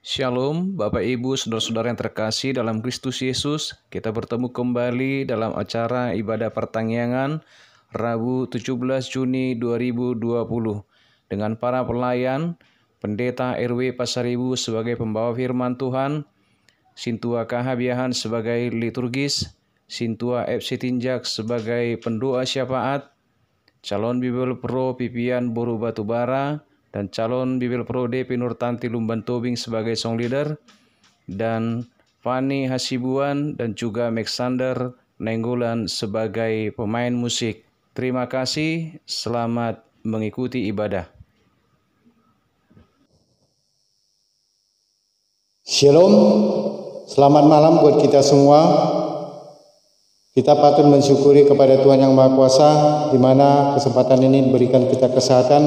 Shalom, Bapak Ibu, Saudara-saudara yang terkasih dalam Kristus Yesus. Kita bertemu kembali dalam acara ibadah pertangyangan Rabu 17 Juni 2020 dengan para pelayan, Pendeta RW Pasaribu sebagai pembawa firman Tuhan, Sintua Kahabiahan sebagai liturgis, Sintua FC Tinjak sebagai pendoa syafaat, calon Bibel Pro Pipian Boru Batubara, dan calon Bibel Pro DP Nurtanti Lumban Tobing sebagai song leader, dan Fani Hasibuan dan juga Alexander Nenggolan sebagai pemain musik. Terima kasih, selamat mengikuti ibadah. Shalom, selamat malam buat kita semua. Kita patut mensyukuri kepada Tuhan Yang Maha Kuasa, di mana kesempatan ini diberikan kita kesehatan.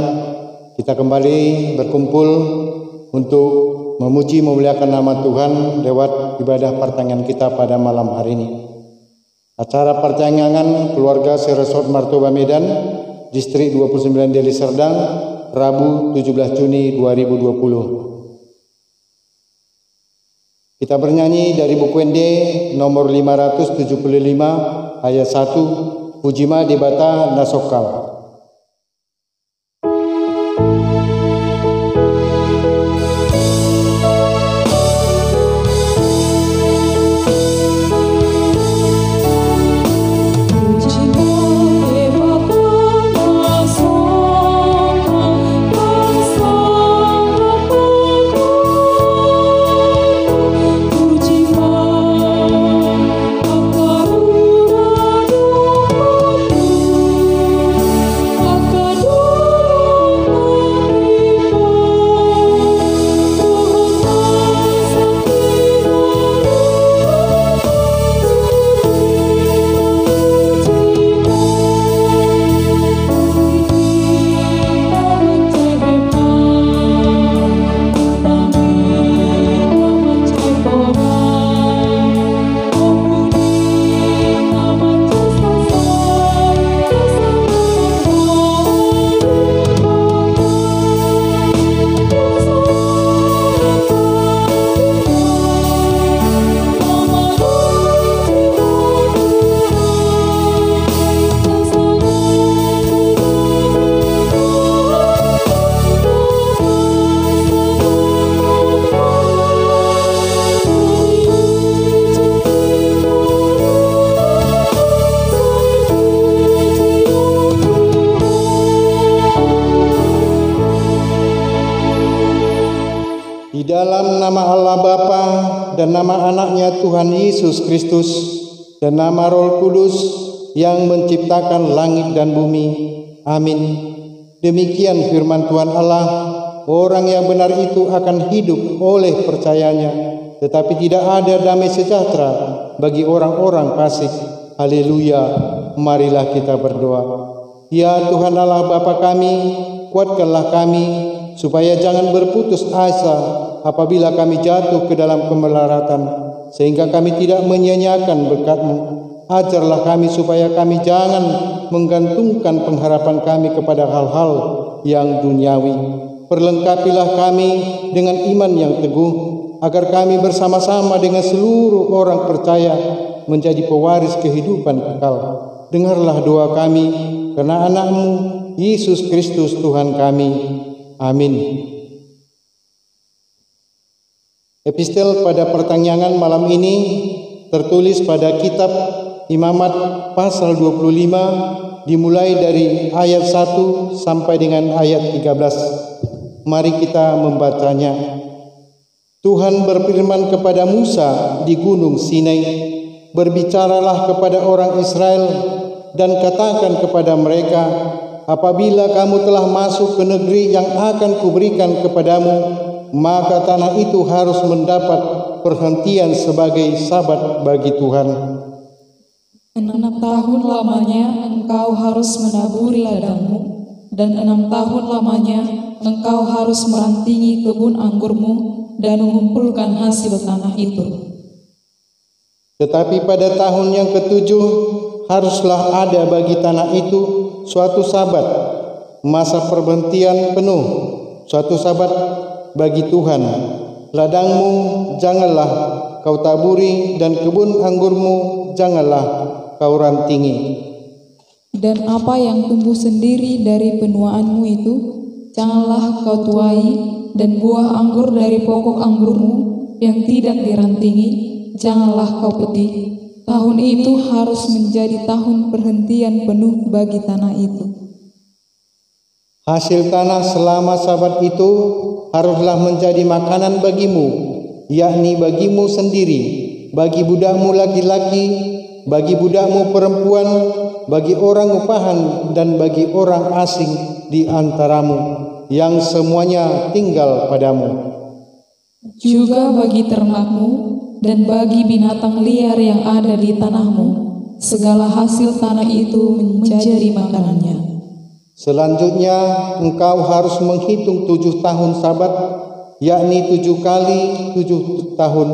Kita kembali berkumpul untuk memuji memuliakan nama Tuhan lewat ibadah pertangyangan kita pada malam hari ini. Acara pertangyangan keluarga Seresort Martoba Medan, Distrik 29 Deli Serdang, Rabu 17 Juni 2020. Kita bernyanyi dari buku ND nomor 575 ayat 1, Pujima Debata Nasokal. Dalam nama Allah Bapa dan nama anaknya Tuhan Yesus Kristus dan nama Roh Kudus yang menciptakan langit dan bumi. Amin. Demikian firman Tuhan Allah, orang yang benar itu akan hidup oleh percayanya, tetapi tidak ada damai sejahtera bagi orang-orang fasik. Haleluya. Marilah kita berdoa. Ya Tuhan Allah Bapa kami, kuatkanlah kami supaya jangan berputus asa apabila kami jatuh ke dalam kemelaratan, sehingga kami tidak menyia-nyiakan berkat-Mu. Ajarlah kami supaya kami jangan menggantungkan pengharapan kami kepada hal-hal yang duniawi. Perlengkapilah kami dengan iman yang teguh, agar kami bersama-sama dengan seluruh orang percaya menjadi pewaris kehidupan kekal. Dengarlah doa kami, karena anak-Mu, Yesus Kristus Tuhan kami. Amin. Epistel pada pertangyangan malam ini tertulis pada kitab Imamat pasal 25 dimulai dari ayat 1 sampai dengan ayat 13. Mari kita membacanya. Tuhan berfirman kepada Musa di gunung Sinai, berbicaralah kepada orang Israel dan katakan kepada mereka, apabila kamu telah masuk ke negeri yang akan kuberikan kepadamu, maka tanah itu harus mendapat perhentian sebagai sabat bagi Tuhan. 6 tahun lamanya engkau harus menaburi ladangmu, dan 6 tahun lamanya engkau harus merantingi kebun anggurmu dan mengumpulkan hasil tanah itu. Tetapi pada tahun yang ketujuh haruslah ada bagi tanah itu suatu sabat, masa perhentian penuh, suatu sabat bagi Tuhan. ladangmu janganlah kau taburi, dan kebun anggurmu janganlah kau rantingi. Dan apa yang tumbuh sendiri dari penuaanmu itu, janganlah kau tuai, dan buah anggur dari pokok anggurmu yang tidak dirantingi, janganlah kau petik. Tahun itu harus menjadi tahun perhentian penuh bagi tanah itu. Hasil tanah selama Sabat itu haruslah menjadi makanan bagimu, yakni bagimu sendiri, bagi budakmu laki-laki, bagi budakmu perempuan, bagi orang upahan, dan bagi orang asing di antaramu, yang semuanya tinggal padamu. Juga bagi ternakmu dan bagi binatang liar yang ada di tanahmu, segala hasil tanah itu menjadi makanannya. Selanjutnya engkau harus menghitung 7 tahun Sabat, yakni 7 kali 7 tahun,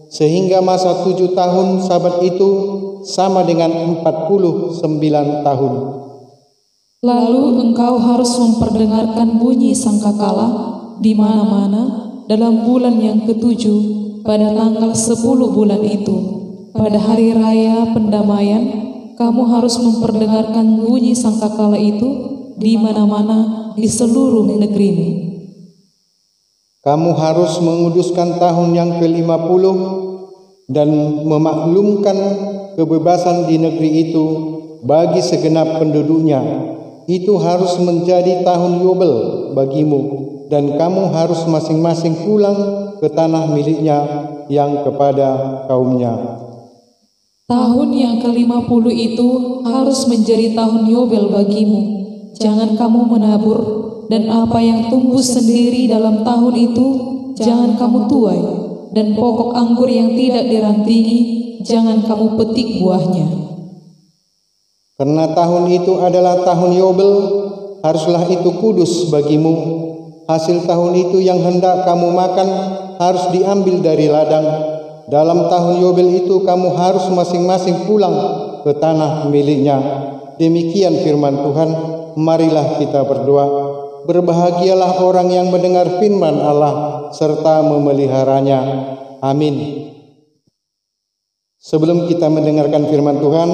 sehingga masa 7 tahun Sabat itu sama dengan 49 tahun. Lalu engkau harus memperdengarkan bunyi sangkakala di mana-mana dalam bulan yang ke-7 pada tanggal 10 bulan itu. Pada hari raya pendamaian, kamu harus memperdengarkan bunyi sangkakala itu di mana-mana di seluruh negerimu. Kamu harus menguduskan tahun yang ke-50 dan memaklumkan kebebasan di negeri itu bagi segenap penduduknya. Itu harus menjadi tahun Yobel bagimu, dan kamu harus masing-masing pulang ke tanah miliknya yang kepada kaumnya. Tahun yang ke-50 itu harus menjadi tahun Yobel bagimu. Jangan kamu menabur, dan apa yang tumbuh sendiri dalam tahun itu jangan kamu tuai, dan pokok anggur yang tidak dirantingi jangan kamu petik buahnya. Karena tahun itu adalah tahun Yobel, haruslah itu kudus bagimu. Hasil tahun itu yang hendak kamu makan harus diambil dari ladang. Dalam tahun Yobel itu kamu harus masing-masing pulang ke tanah miliknya. Demikian firman Tuhan. Marilah kita berdoa. Berbahagialah orang yang mendengar firman Allah serta memeliharanya. Amin. Sebelum kita mendengarkan firman Tuhan,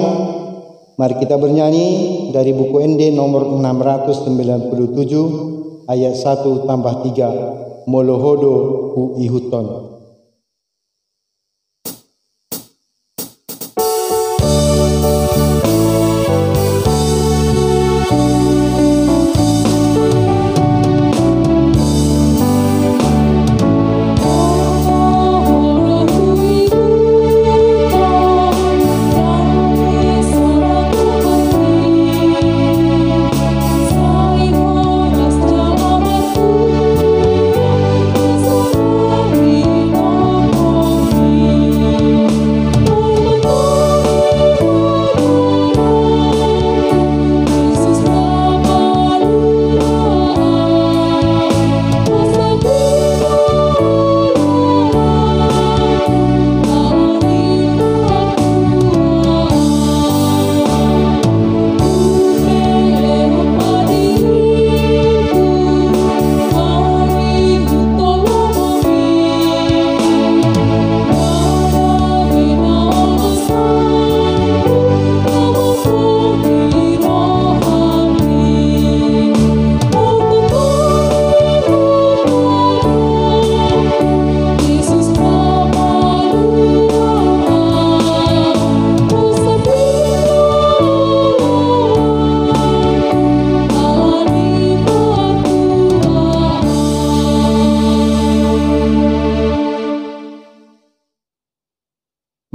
mari kita bernyanyi dari buku ND nomor 697 ayat 1-3, Molohodo hu ihuton.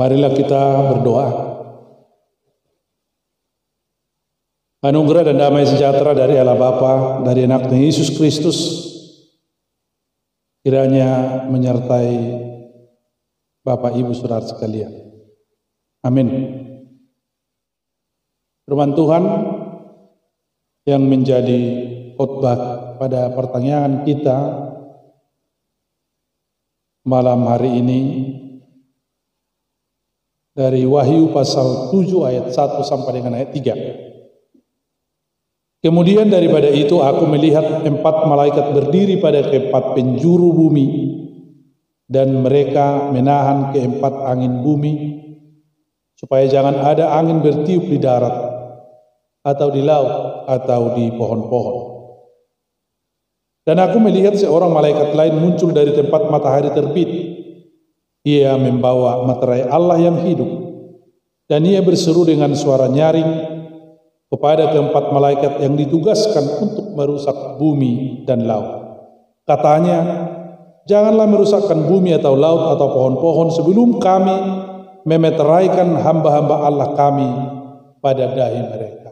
Marilah kita berdoa. Anugerah dan damai sejahtera dari Allah Bapa, dari Anak-Nya Yesus Kristus, kiranya menyertai Bapak Ibu Saudara sekalian. Amin. Firman Tuhan yang menjadi khotbah pada pertanyaan kita malam hari ini dari Wahyu pasal 7 ayat 1 sampai dengan ayat 3. Kemudian daripada itu aku melihat 4 malaikat berdiri pada 4 penjuru bumi, dan mereka menahan keempat angin bumi, supaya jangan ada angin bertiup di darat, atau di laut, atau di pohon-pohon. Dan aku melihat seorang malaikat lain muncul dari tempat matahari terbit. Ia membawa materai Allah yang hidup, dan ia berseru dengan suara nyaring kepada keempat malaikat yang ditugaskan untuk merusak bumi dan laut. Katanya, janganlah merusakkan bumi atau laut atau pohon-pohon sebelum kami memeteraikan hamba-hamba Allah kami pada dahi mereka.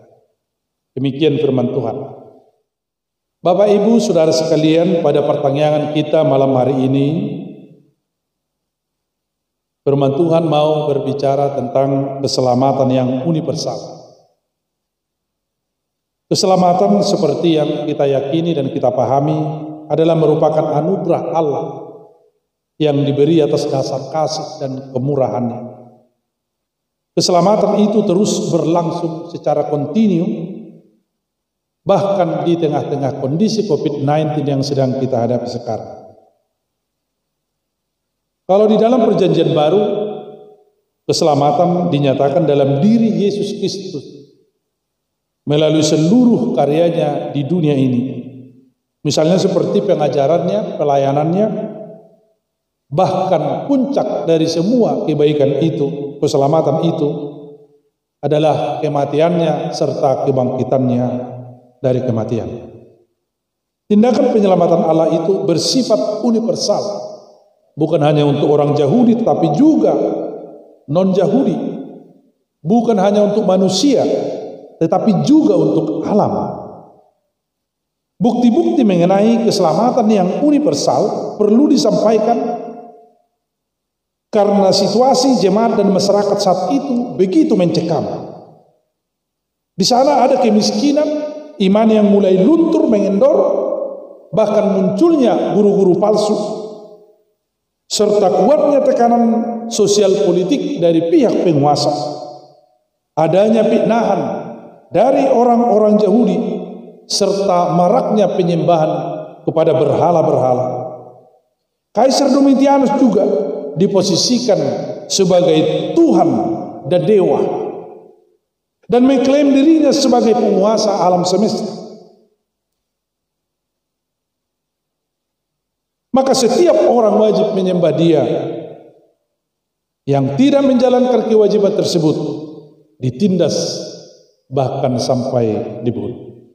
Demikian firman Tuhan. Bapak, Ibu, Saudara sekalian, pada pertanyaan kita malam hari ini, firman Tuhan mau berbicara tentang keselamatan yang universal. Keselamatan seperti yang kita yakini dan kita pahami adalah merupakan anugerah Allah yang diberi atas dasar kasih dan kemurahannya. Keselamatan itu terus berlangsung secara kontinu, bahkan di tengah-tengah kondisi COVID-19 yang sedang kita hadapi sekarang. Kalau di dalam perjanjian baru, keselamatan dinyatakan dalam diri Yesus Kristus melalui seluruh karyanya di dunia ini. Misalnya seperti pengajarannya, pelayanannya, bahkan puncak dari semua kebaikan itu, keselamatan itu adalah kematiannya serta kebangkitannya dari kematian. Tindakan penyelamatan Allah itu bersifat universal, bukan hanya untuk orang Yahudi tetapi juga non-Yahudi, bukan hanya untuk manusia tetapi juga untuk alam. Bukti-bukti mengenai keselamatan yang universal perlu disampaikan karena situasi jemaat dan masyarakat saat itu begitu mencekam. Di sana ada kemiskinan, iman yang mulai luntur mengendor, bahkan munculnya guru-guru palsu, serta kuatnya tekanan sosial politik dari pihak penguasa. Adanya fitnahan dari orang-orang Yahudi serta maraknya penyembahan kepada berhala-berhala. Kaisar Domitianus juga diposisikan sebagai Tuhan dan dewa dan mengklaim dirinya sebagai penguasa alam semesta. Maka setiap orang wajib menyembah dia. Yang tidak menjalankan kewajiban tersebut ditindas bahkan sampai dibunuh.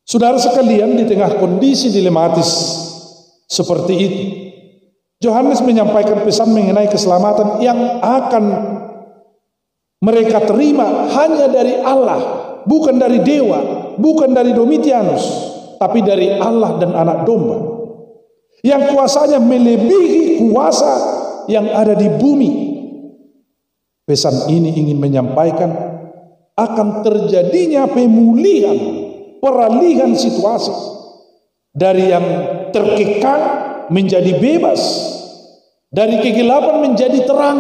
Saudara sekalian, di tengah kondisi dilematis seperti itu, Yohanes menyampaikan pesan mengenai keselamatan yang akan mereka terima hanya dari Allah, bukan dari dewa, bukan dari Domitianus, tapi dari Allah dan Anak Domba, yang kuasanya melebihi kuasa yang ada di bumi. Pesan ini ingin menyampaikan akan terjadinya pemulihan, peralihan situasi dari yang terkekang menjadi bebas, dari kegelapan menjadi terang,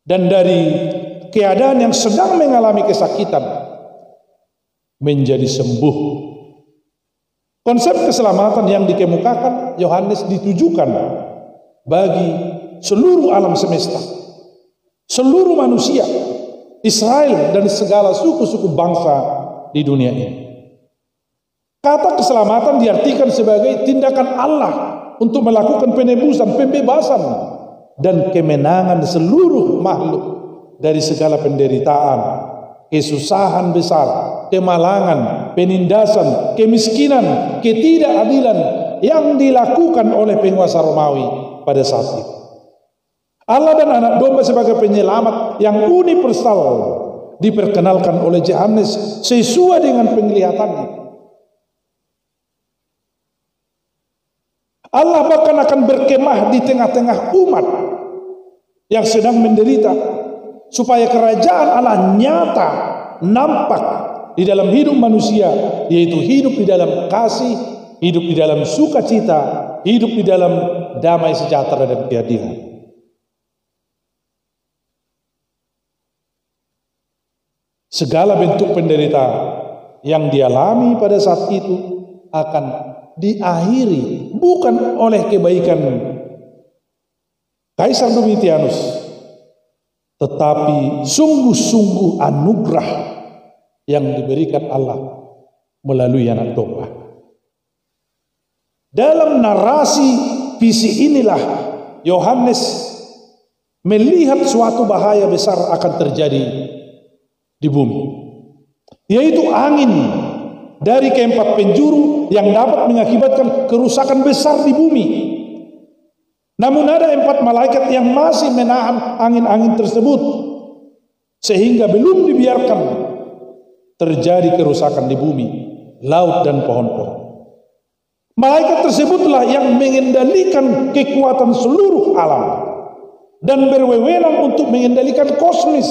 dan dari keadaan yang sedang mengalami kesakitan menjadi sembuh. Konsep keselamatan yang dikemukakan Yohanes ditujukan bagi seluruh alam semesta, seluruh manusia, Israel dan segala suku-suku bangsa di dunia ini. Kata keselamatan diartikan sebagai tindakan Allah untuk melakukan penebusan, pembebasan, dan kemenangan seluruh makhluk dari segala penderitaan, kesusahan besar, kemalangan, penindasan, kemiskinan, ketidakadilan yang dilakukan oleh penguasa Romawi pada saat itu. Allah dan Anak Domba sebagai penyelamat yang universal diperkenalkan oleh Yohanes sesuai dengan penglihatannya. Allah bahkan akan berkemah di tengah-tengah umat yang sedang menderita, supaya kerajaan Allah nyata, nampak di dalam hidup manusia, yaitu hidup di dalam kasih, hidup di dalam sukacita, hidup di dalam damai sejahtera dan keadilan. Segala bentuk penderitaan yang dialami pada saat itu akan diakhiri bukan oleh kebaikan Kaisar Domitianus, tetapi sungguh-sungguh anugerah yang diberikan Allah melalui Anak Domba. Dalam narasi visi inilah Yohanes melihat suatu bahaya besar akan terjadi di bumi, yaitu angin dari keempat penjuru yang dapat mengakibatkan kerusakan besar di bumi. Namun ada 4 malaikat yang masih menahan angin-angin tersebut, sehingga belum dibiarkan terjadi kerusakan di bumi, laut dan pohon-pohon. Malaikat tersebutlah yang mengendalikan kekuatan seluruh alam dan berwenang untuk mengendalikan kosmos.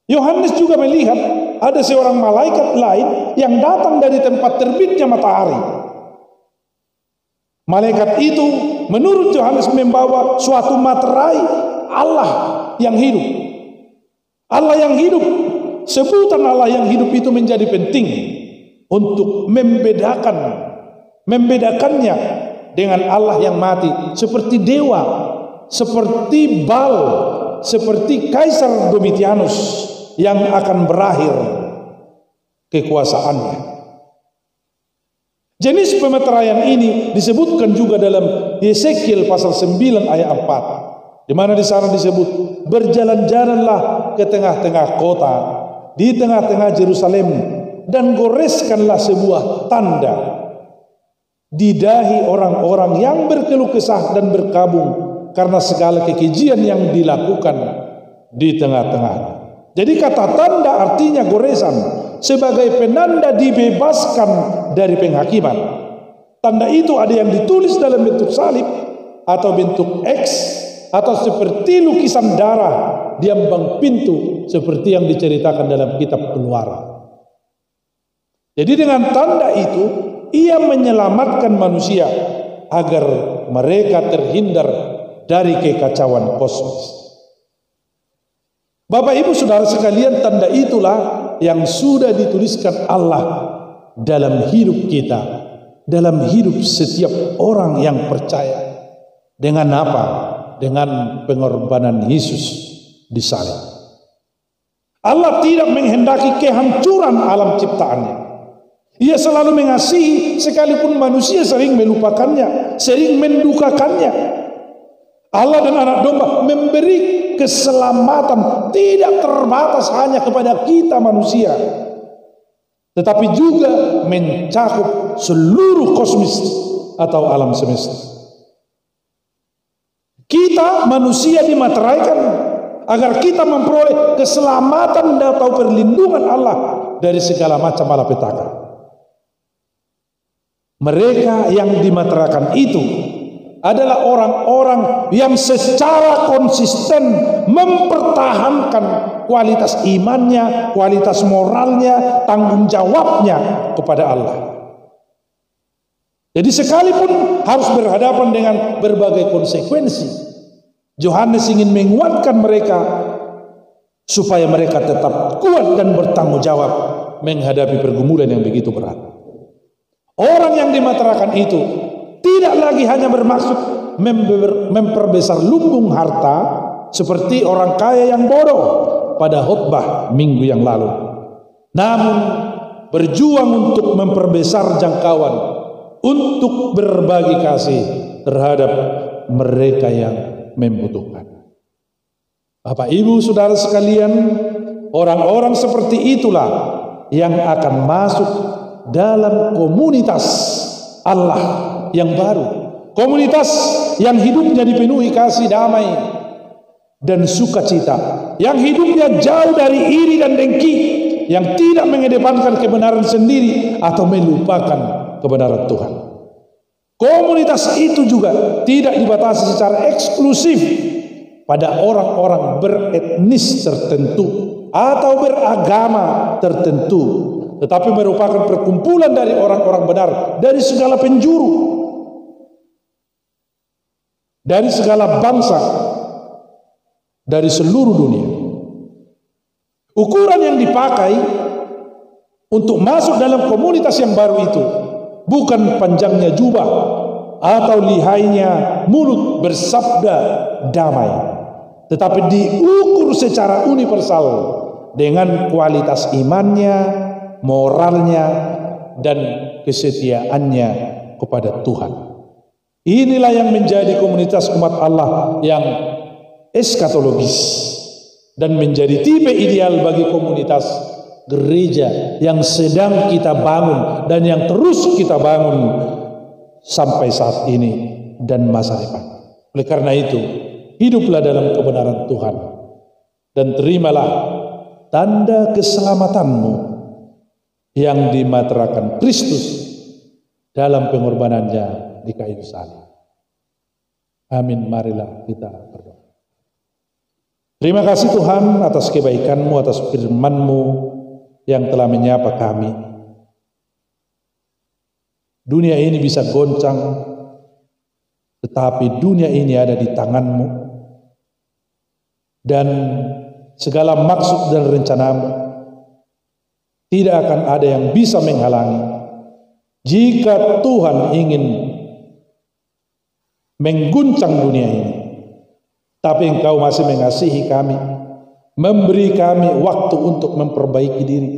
Yohanes juga melihat ada seorang malaikat lain yang datang dari tempat terbitnya matahari. Malaikat itu menurut Yohanes membawa suatu materai Allah yang hidup. Allah yang hidup, sebutan Allah yang hidup itu menjadi penting untuk membedakannya dengan Allah yang mati, seperti dewa, seperti Baal, seperti Kaisar Domitianus yang akan berakhir kekuasaannya. Jenis pemeteraian ini disebutkan juga dalam Yesekiel pasal 9 ayat 4, di mana di sana disebut, berjalan-jalanlah ke tengah-tengah kota, di tengah-tengah Yerusalem, dan goreskanlah sebuah tanda di dahi orang-orang yang berkeluh kesah dan berkabung karena segala kekejian yang dilakukan di tengah-tengah. Jadi kata tanda artinya goresan, sebagai penanda dibebaskan dari penghakiman. Tanda itu ada yang ditulis dalam bentuk salib atau bentuk X, atau seperti lukisan darah di ambang pintu seperti yang diceritakan dalam kitab Keluaran. Jadi dengan tanda itu ia menyelamatkan manusia agar mereka terhindar dari kekacauan kosmos. Bapak Ibu Saudara sekalian, tanda itulah yang sudah dituliskan Allah dalam hidup kita, dalam hidup setiap orang yang percaya. Dengan apa? Dengan pengorbanan Yesus di salib. Allah tidak menghendaki kehancuran alam ciptaannya. Ia selalu mengasihi sekalipun manusia sering melupakannya, sering mendukakannya. Allah dan Anak Domba memberi keselamatan tidak terbatas hanya kepada kita manusia, tetapi juga mencakup seluruh kosmos atau alam semesta. Kita manusia dimateraikan agar kita memperoleh keselamatan atau perlindungan Allah dari segala macam malapetaka. Mereka yang dimateraikan itu adalah orang-orang yang secara konsisten mempertahankan kualitas imannya, kualitas moralnya, tanggung jawabnya kepada Allah. Jadi sekalipun harus berhadapan dengan berbagai konsekuensi, Yohanes ingin menguatkan mereka supaya mereka tetap kuat dan bertanggung jawab menghadapi pergumulan yang begitu berat. Orang yang dimateraikan itu tidak lagi hanya bermaksud memperbesar lumbung harta seperti orang kaya yang bodoh pada khotbah minggu yang lalu, namun berjuang untuk memperbesar jangkauan, untuk berbagi kasih terhadap mereka yang membutuhkan. Bapak Ibu Saudara sekalian, orang-orang seperti itulah yang akan masuk dalam komunitas Allah yang baru, komunitas yang hidupnya dipenuhi kasih, damai dan sukacita, yang hidupnya jauh dari iri dan dengki, yang tidak mengedepankan kebenaran sendiri atau melupakan kebenaran Tuhan. Komunitas itu juga tidak dibatasi secara eksklusif pada orang-orang beretnis tertentu atau beragama tertentu, tetapi merupakan perkumpulan dari orang-orang benar dari segala penjuru, dari segala bangsa, dari seluruh dunia. Ukuran yang dipakai untuk masuk dalam komunitas yang baru itu bukan panjangnya jubah atau lihainya mulut bersabda damai, tetapi diukur secara universal dengan kualitas imannya, moralnya, dan kesetiaannya kepada Tuhan. Inilah yang menjadi komunitas umat Allah yang eskatologis dan menjadi tipe ideal bagi komunitas gereja yang sedang kita bangun dan yang terus kita bangun sampai saat ini dan masa depan. Oleh karena itu, hiduplah dalam kebenaran Tuhan dan terimalah tanda keselamatanmu yang dimaterakan Kristus dalam pengorbanannya di kayu salib. Amin. Marilah kita berdoa. Terima kasih Tuhan atas kebaikan-Mu, atas firman-Mu yang telah menyapa kami. Dunia ini bisa goncang, tetapi dunia ini ada di tangan-Mu. Dan segala maksud dan rencana-Mu tidak akan ada yang bisa menghalangi. Jika Tuhan ingin mengguncang dunia ini, tapi Engkau masih mengasihi kami, memberi kami waktu untuk memperbaiki diri,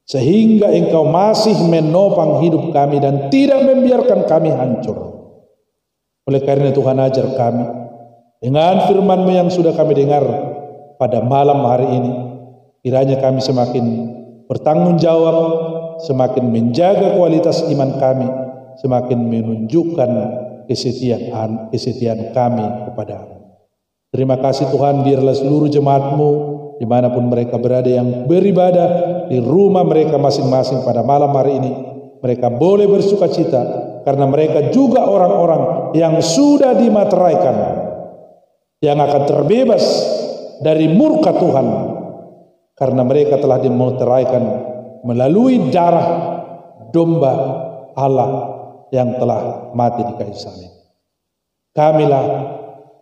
sehingga Engkau masih menopang hidup kami dan tidak membiarkan kami hancur. Oleh karena Tuhan, ajar kami dengan firman-Mu yang sudah kami dengar pada malam hari ini. Kiranya kami semakin bertanggung jawab, semakin menjaga kualitas iman kami, semakin menunjukkan kesetiaan kami kepada-Mu. Terima kasih Tuhan, biarlah seluruh jemaat-Mu dimanapun mereka berada yang beribadah di rumah mereka masing-masing pada malam hari ini, mereka boleh bersuka cita karena mereka juga orang-orang yang sudah dimateraikan, yang akan terbebas dari murka Tuhan karena mereka telah dimateraikan melalui darah domba Allah yang telah mati di kayu salib. Kamilah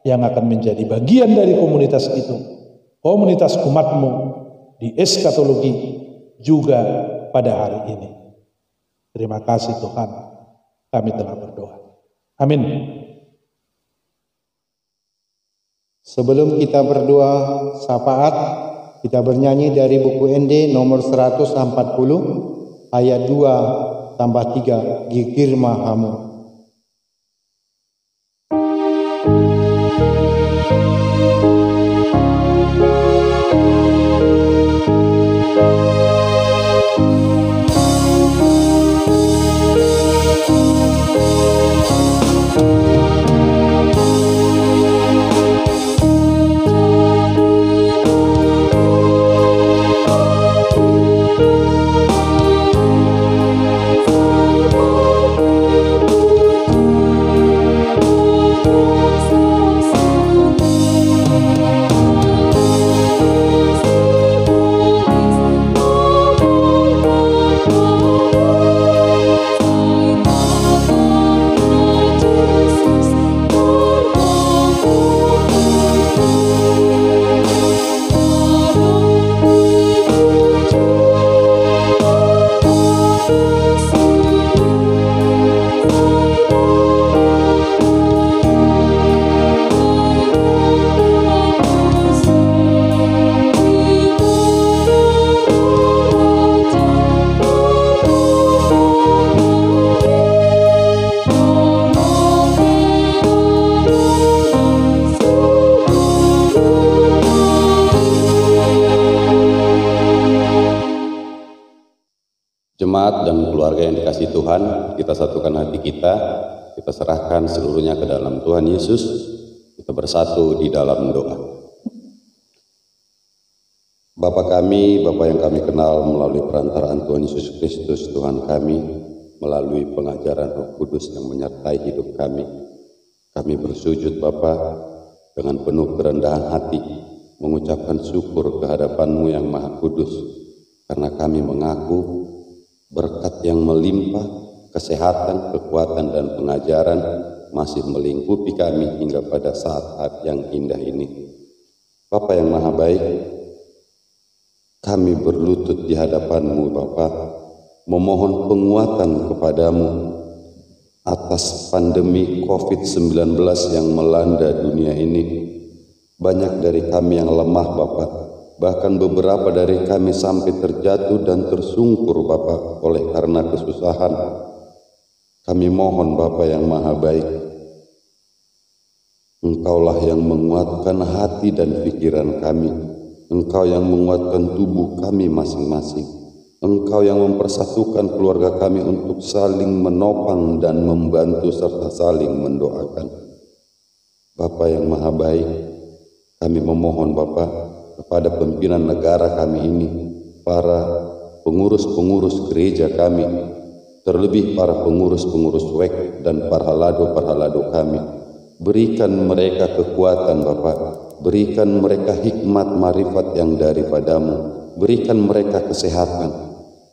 yang akan menjadi bagian dari komunitas itu, komunitas umat-Mu di eskatologi juga pada hari ini. Terima kasih Tuhan, kami telah berdoa. Amin. Sebelum kita berdoa syafaat, kita bernyanyi dari buku ND nomor 140 ayat 2 tambah 3, Gigir Mahamu. Jemaat dan keluarga yang dikasihi Tuhan, kita satukan hati kita serahkan seluruhnya ke dalam Tuhan Yesus, kita bersatu di dalam doa. Bapa kami, Bapa yang kami kenal melalui perantaraan Tuhan Yesus Kristus, Tuhan kami, melalui pengajaran Roh Kudus yang menyertai hidup kami bersujud Bapa dengan penuh kerendahan hati, mengucapkan syukur kehadapan-Mu yang Maha Kudus, karena kami mengaku berkat yang melimpah, kesehatan, kekuatan, dan pengajaran masih melingkupi kami hingga pada saat-saat yang indah ini. Bapa yang Maha Baik, kami berlutut di hadapan-Mu Bapa, memohon penguatan kepada-Mu atas pandemi COVID-19 yang melanda dunia ini. Banyak dari kami yang lemah Bapa, bahkan beberapa dari kami sampai terjatuh dan tersungkur Bapa oleh karena kesusahan. Kami mohon Bapa yang Maha Baik, Engkaulah yang menguatkan hati dan pikiran kami. Engkau yang menguatkan tubuh kami masing-masing. Engkau yang mempersatukan keluarga kami untuk saling menopang dan membantu serta saling mendoakan. Bapa yang Maha Baik, kami memohon Bapa kepada pimpinan negara kami ini, para pengurus-pengurus gereja kami, terlebih para pengurus-pengurus WEK dan parhalado-parhalado kami. Berikan mereka kekuatan Bapa, berikan mereka hikmat marifat yang daripadamu, berikan mereka kesehatan,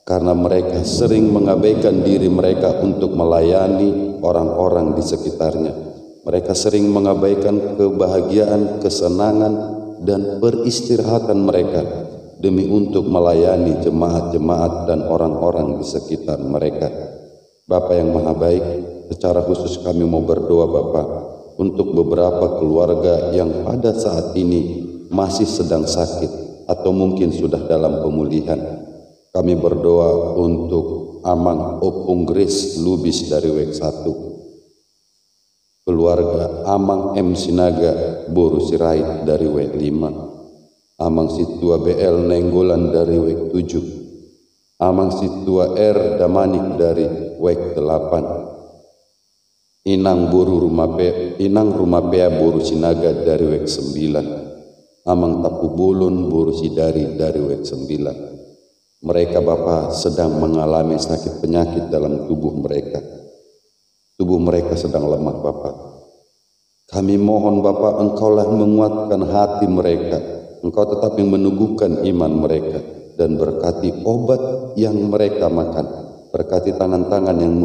karena mereka sering mengabaikan diri mereka untuk melayani orang-orang di sekitarnya. Mereka sering mengabaikan kebahagiaan, kesenangan, dan peristirahatan mereka demi untuk melayani jemaat-jemaat dan orang-orang di sekitar mereka. Bapa yang Maha Baik, secara khusus kami mau berdoa Bapa untuk beberapa keluarga yang pada saat ini masih sedang sakit atau mungkin sudah dalam pemulihan. Kami berdoa untuk Amang Opung Grace Lubis dari WEK 1, keluarga Amang M Sinaga Boru Sirait dari WEK 5, Amang Situa BL Nenggolan dari WEK 7, Amang Situa R Damanik dari WEK 8, Inang Rumapea Boru Sinaga dari WEK 9, Amang Tapu Bolon Boru Sidari dari WEK 9. Mereka Bapa sedang mengalami sakit penyakit dalam tubuh mereka. Tubuh mereka sedang lemah Bapa. Kami mohon Bapa, Engkaulah menguatkan hati mereka. Engkau tetap yang meneguhkan iman mereka dan berkati obat yang mereka makan. Berkati tangan-tangan yang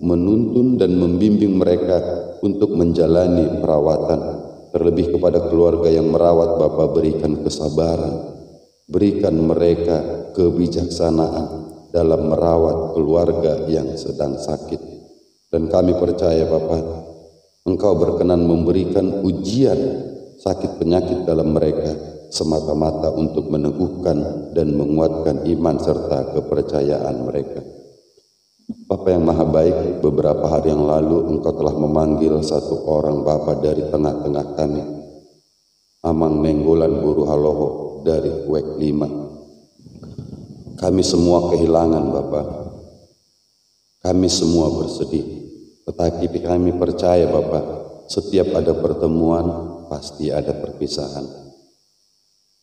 menuntun dan membimbing mereka untuk menjalani perawatan. Terlebih kepada keluarga yang merawat Bapa, berikan kesabaran. Berikan mereka kebijaksanaan dalam merawat keluarga yang sedang sakit. Dan kami percaya Bapa, Engkau berkenan memberikan ujian sakit penyakit dalam mereka semata-mata untuk meneguhkan dan menguatkan iman serta kepercayaan mereka. Bapa yang Maha Baik, beberapa hari yang lalu Engkau telah memanggil satu orang Bapa dari tengah-tengah kami, Amang Nenggolan Boru Haloho dari WEK 5. Kami semua kehilangan Bapa. Kami semua bersedih. Tetapi kami percaya Bapa, setiap ada pertemuan pasti ada perpisahan.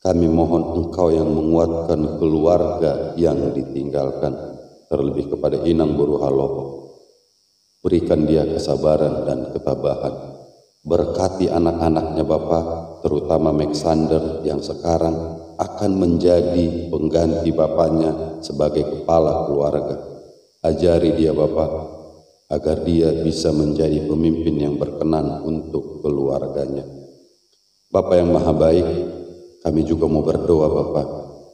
Kami mohon Engkau yang menguatkan keluarga yang ditinggalkan, terlebih kepada Inang Boru Haloho. Berikan dia kesabaran dan ketabahan. Berkati anak-anaknya Bapa, terutama Alexander yang sekarang akan menjadi pengganti bapaknya sebagai kepala keluarga. Ajari dia Bapa, agar dia bisa menjadi pemimpin yang berkenan untuk keluarganya. Bapa yang Maha Baik, kami juga mau berdoa Bapa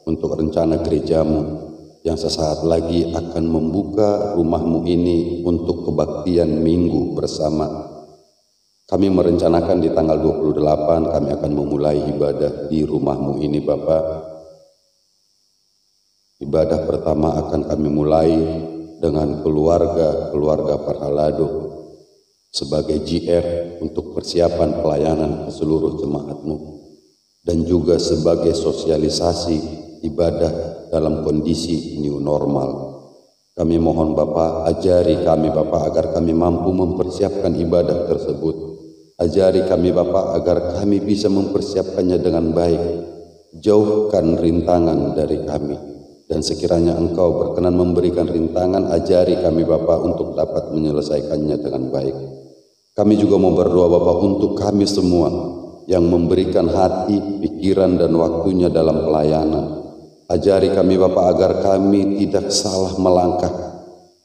untuk rencana gerejamu yang sesaat lagi akan membuka rumahmu ini untuk kebaktian minggu bersama. Kami merencanakan di tanggal 28 kami akan memulai ibadah di rumahmu ini Bapa. Ibadah pertama akan kami mulai dengan keluarga Parhalado sebagai GR untuk persiapan pelayanan ke seluruh jemaatmu, dan juga sebagai sosialisasi ibadah dalam kondisi new normal. Kami mohon Bapa, ajari kami Bapa agar kami mampu mempersiapkan ibadah tersebut. Ajari kami Bapa agar kami bisa mempersiapkannya dengan baik. Jauhkan rintangan dari kami, dan sekiranya Engkau berkenan memberikan rintangan, ajari kami Bapa untuk dapat menyelesaikannya dengan baik. Kami juga mau berdoa Bapa untuk kami semua yang memberikan hati, pikiran dan waktunya dalam pelayanan. Ajari kami Bapa agar kami tidak salah melangkah.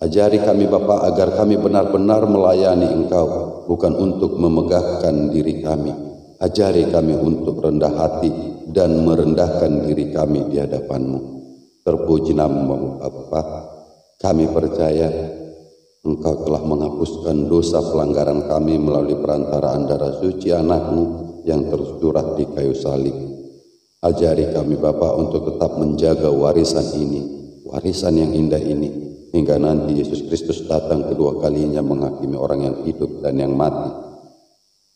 Ajari kami Bapa agar kami benar-benar melayani Engkau, bukan untuk memegahkan diri kami. Ajari kami untuk rendah hati dan merendahkan diri kami di hadapan-Mu. Terpuji nama-Mu Bapa. Kami percaya Engkau telah menghapuskan dosa pelanggaran kami melalui perantaraan darah suci anak-Mu yang tercurah di kayu salib. Ajari kami Bapa untuk tetap menjaga warisan ini, warisan yang indah ini, hingga nanti Yesus Kristus datang kedua kalinya menghakimi orang yang hidup dan yang mati.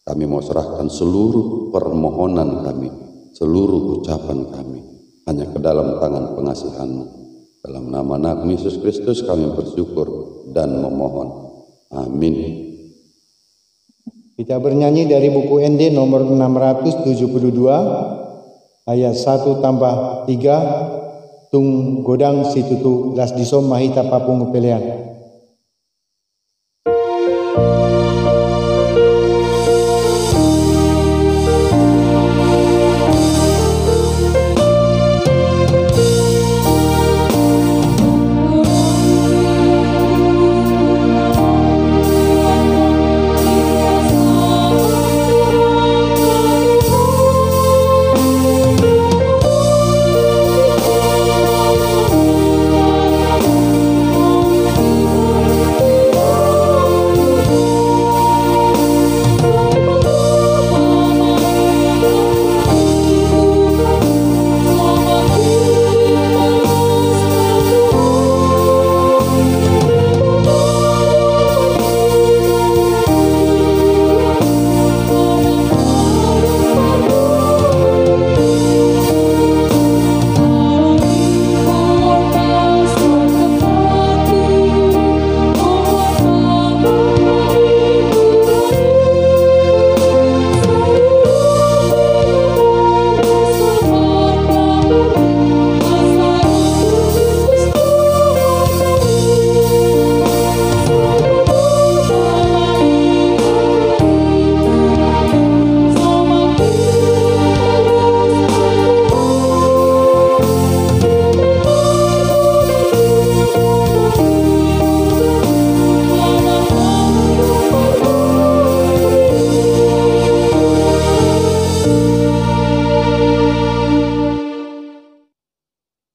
Kami mau serahkan seluruh permohonan kami, seluruh ucapan kami, hanya ke dalam tangan pengasihan-Mu. Dalam nama anak Yesus Kristus kami bersyukur dan memohon. Amin. Kita bernyanyi dari buku ND nomor 672 ayat 1+3 tung godang situtu las disom mahita papung pelean.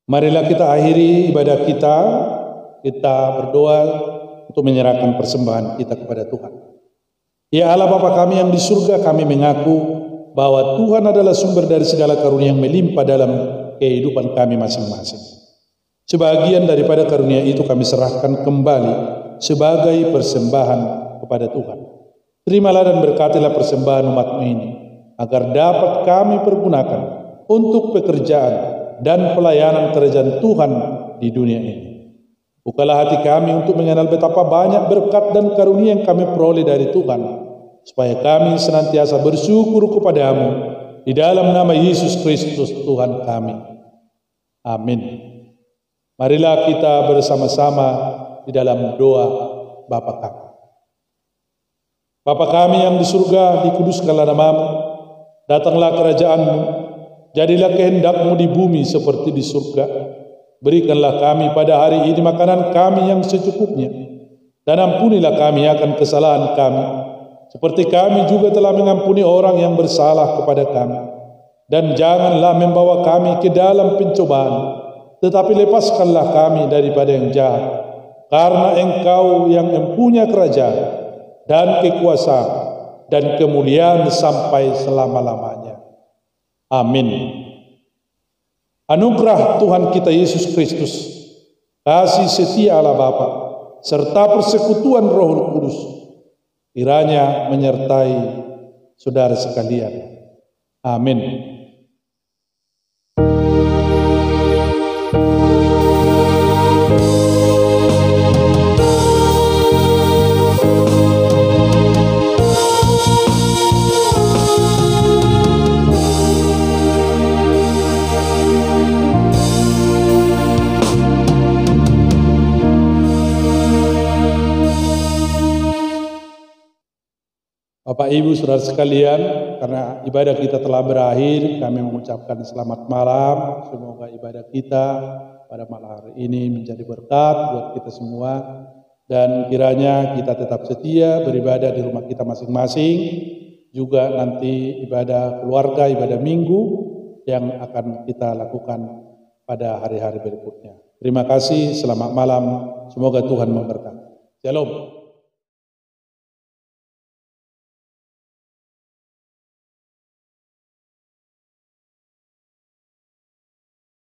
Marilah kita akhiri ibadah kita berdoa untuk menyerahkan persembahan kita kepada Tuhan. Ya Allah Bapa kami yang di surga, kami mengaku bahwa Tuhan adalah sumber dari segala karunia yang melimpah dalam kehidupan kami masing-masing. Sebagian daripada karunia itu kami serahkan kembali sebagai persembahan kepada Tuhan. Terimalah dan berkatilah persembahan umat-Mu ini, agar dapat kami pergunakan untuk pekerjaan dan pelayanan kerajaan Tuhan di dunia ini. Bukalah hati kami untuk mengenal betapa banyak berkat dan karunia yang kami peroleh dari Tuhan, supaya kami senantiasa bersyukur kepada-Mu di dalam nama Yesus Kristus Tuhan kami. Amin. Marilah kita bersama-sama di dalam doa Bapa kami. Bapa kami yang di surga, dikuduskanlah nama-Mu, datanglah kerajaan-Mu, jadilah kehendak-Mu di bumi seperti di surga. Berikanlah kami pada hari ini makanan kami yang secukupnya, dan ampunilah kami akan kesalahan kami, seperti kami juga telah mengampuni orang yang bersalah kepada kami. Dan janganlah membawa kami ke dalam pencobaan, tetapi lepaskanlah kami daripada yang jahat, karena Engkau yang mempunyai kerajaan dan kekuasaan dan kemuliaan sampai selama-lamanya. Amin. Anugerah Tuhan kita Yesus Kristus, kasih setia Allah Bapa, serta persekutuan Roh Kudus kiranya menyertai saudara sekalian. Amin. Bapak Ibu Saudara sekalian, karena ibadah kita telah berakhir, kami mengucapkan selamat malam. Semoga ibadah kita pada malam hari ini menjadi berkat buat kita semua, dan kiranya kita tetap setia beribadah di rumah kita masing-masing, juga nanti ibadah keluarga, ibadah minggu yang akan kita lakukan pada hari-hari berikutnya. Terima kasih, selamat malam, semoga Tuhan memberkati. Shalom.